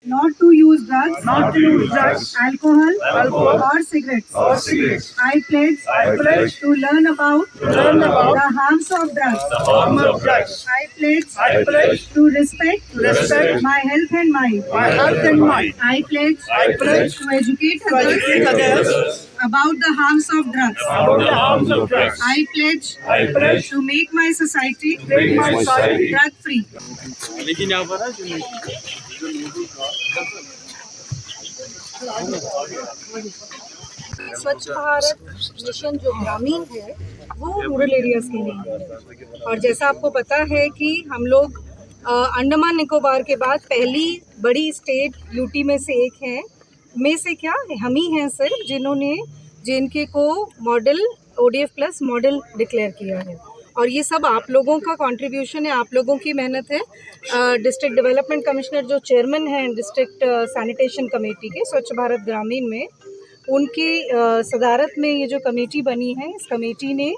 not to use drugs, alcohol, or cigarettes. I pledge to learn about the harms of drugs. I pledge to respect my health and mind. I pledge to educate others about the harms of drugs. I pledge to make my society drug free. लेकिन यहाँ पर स्वच्छ Bharat mission जो ग्रामीण है वो rural areas के लिए है। और जैसा आपको पता है कि हम लोग अंडमान निकोबार के बाद पहली बड़ी स्टेट यूटी में से एक है, में से क्या हम ही हैं सिर्फ जिन्होंने जेएनके को model ODF plus model declare किया है। और ये सब आप लोगों का कंट्रीब्यूशन है, आप लोगों की मेहनत है। डिस्ट्रिक्ट डेवलपमेंट कमिश्नर जो चेयरमैन हैं डिस्ट्रिक्ट सैनिटेशन कमेटी के स्वच्छ भारत ग्रामीण में, उनकी सदारत में ये जो कमेटी बनी है, इस कमेटी ने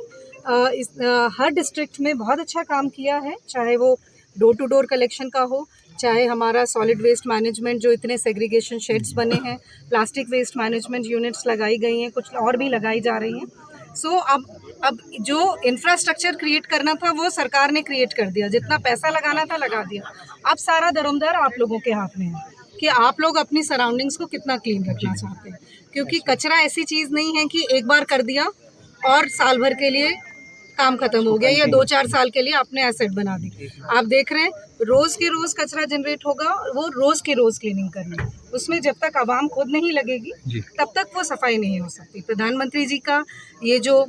हर डिस्ट्रिक्ट में बहुत अच्छा काम किया है। चाहे वो डोर टू डोर कलेक्शन का हो, चाहे हमारा सॉलिड वेस्ट मैनेजमेंट जो इतने सेग्रीगेशन शेड्स बने हैं, प्लास्टिक वेस्ट मैनेजमेंट यूनिट्स लगाई गई हैं, कुछ और भी लगाई जा रही हैं। सो अब जो इंफ्रास्ट्रक्चर क्रिएट करना था वो सरकार ने क्रिएट कर दिया, जितना पैसा लगाना था लगा दिया। अब सारा दरोमदार आप लोगों के हाथ में है कि आप लोग अपनी सराउंडिंग्स को कितना क्लीन रखना चाहते हैं, क्योंकि कचरा ऐसी चीज़ नहीं है कि एक बार कर दिया और साल भर के लिए काम खत्म हो गया या 2-4 साल के लिए आपने एसेट बना दी। आप देख रहे हैं रोज़ के रोज़ कचरा जनरेट होगा, वो रोज़ के रोज़ क्लीनिंग करनी है। उसमें जब तक आवाम खुद नहीं लगेगी तब तक वो सफाई नहीं हो सकती। प्रधानमंत्री जी का ये जो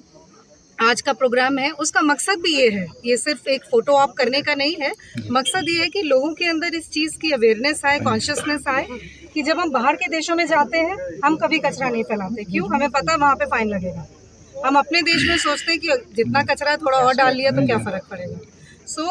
आज का प्रोग्राम है उसका मकसद भी ये है, ये सिर्फ एक फ़ोटो ऑप करने का नहीं है। मकसद ये है कि लोगों के अंदर इस चीज़ की अवेयरनेस आए, कॉन्शियसनेस आए कि जब हम बाहर के देशों में जाते हैं हम कभी कचरा नहीं फैलाते। क्यों? हमें पता है वहाँ पे फाइन लगेगा। हम अपने देश में सोचते हैं कि जितना कचरा थोड़ा और डाल लिया तो क्या फ़र्क पड़ेगा। सो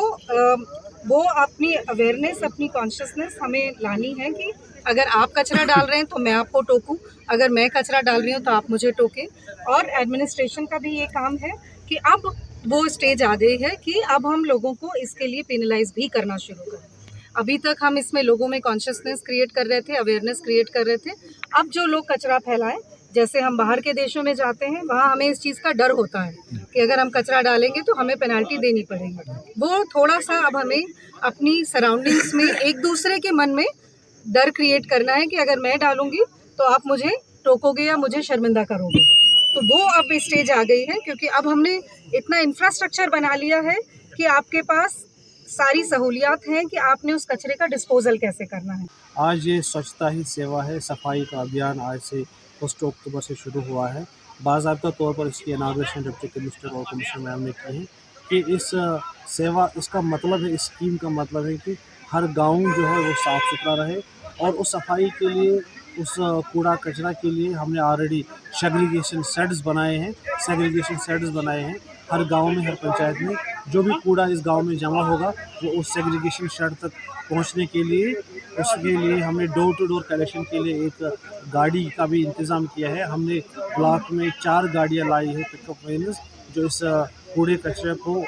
वो अपनी अवेयरनेस, अपनी कॉन्शियसनेस हमें लानी है कि अगर आप कचरा डाल रहे हैं तो मैं आपको टोकूं, अगर मैं कचरा डाल रही हूँ तो आप मुझे टोकें। और एडमिनिस्ट्रेशन का भी ये काम है कि अब वो स्टेज आ गई है कि अब हम लोगों को इसके लिए पेनलाइज भी करना शुरू करें। अभी तक हम इसमें लोगों में कॉन्शियसनेस क्रिएट कर रहे थे, अवेयरनेस क्रिएट कर रहे थे। अब जो लोग कचरा फैलाएं, जैसे हम बाहर के देशों में जाते हैं वहाँ हमें इस चीज़ का डर होता है कि अगर हम कचरा डालेंगे तो हमें पेनल्टी देनी पड़ेगी। वो थोड़ा सा अब हमें अपनी सराउंडिंग्स में एक दूसरे के मन में डर क्रिएट करना है कि अगर मैं डालूंगी तो आप मुझे टोकोगे या मुझे शर्मिंदा करोगे। तो वो अब स्टेज आ गई है क्योंकि अब हमने इतना इंफ्रास्ट्रक्चर बना लिया है कि आपके पास सारी सहूलियात हैं कि आपने उस कचरे का डिस्पोजल कैसे करना है। आज ये स्वच्छता ही सेवा है, सफाई का अभियान आज से 1 अक्टूबर से शुरू हुआ है। बाज़ाब्ता तौर पर इसकी इनाग्रेशन डिप्टी कमिश्नर और कमिश्नर मैम ने की है कि इस सेवा, इसका मतलब है, इस स्कीम का मतलब है कि हर गांव जो है वो साफ़ सुथरा रहे। और उस सफाई के लिए, उस कूड़ा कचरा के लिए हमने ऑलरेडी सेग्रीगेशन शेड्स बनाए हैं। हर गांव में, हर पंचायत में जो भी कूड़ा इस गांव में जमा होगा वो उस सेग्रीगेशन शेड तक पहुंचने के लिए, उसके लिए हमने डोर टू डोर कलेक्शन के लिए एक गाड़ी का भी इंतज़ाम किया है। हमने ब्लॉक में 4 गाड़ियां लाई है, पिकअप वैन्स, जो इस कूड़े कचरे को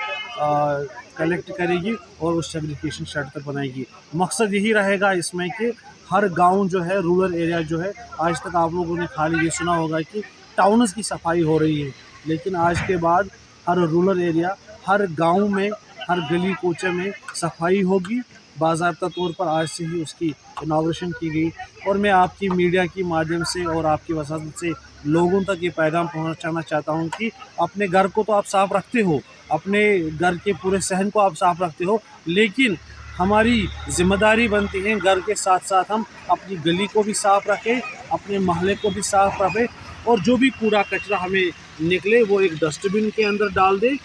कलेक्ट करेगी और उस सेग्रीगेशन शेड तक बनाएगी। मकसद यही रहेगा इसमें कि हर गांव जो है, रूरल एरिया जो है, आज तक आप लोगों ने खाली ये सुना होगा कि टाउन्स की सफाई हो रही है, लेकिन आज के बाद हर रूरल एरिया, हर गांव में, हर गली कोचे में सफाई होगी। बाज़ाब्ता तौर पर आज से ही उसकी इनाग्रेशन की गई। और मैं आपकी मीडिया के माध्यम से और आपकी वसात से लोगों तक ये पैगाम पहुंचाना चाहता हूं कि अपने घर को तो आप साफ़ रखते हो, अपने घर के पूरे शहर को आप साफ़ रखते हो, लेकिन हमारी जिम्मेदारी बनती है घर के साथ साथ हम अपनी गली को भी साफ़ रखें, अपने मोहल्ले को भी साफ़ रखें, और जो भी कूड़ा कचरा हमें निकले वो एक डस्टबिन के अंदर डाल दें।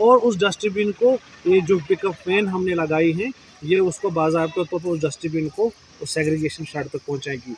और उस डस्टबिन को, ये जो पिकअप वैन हमने लगाई है, ये उसको बाज़ाब्ता तौर पर उस डस्टबिन को उस सेग्रीगेशन शेड तक पहुंचाएगी।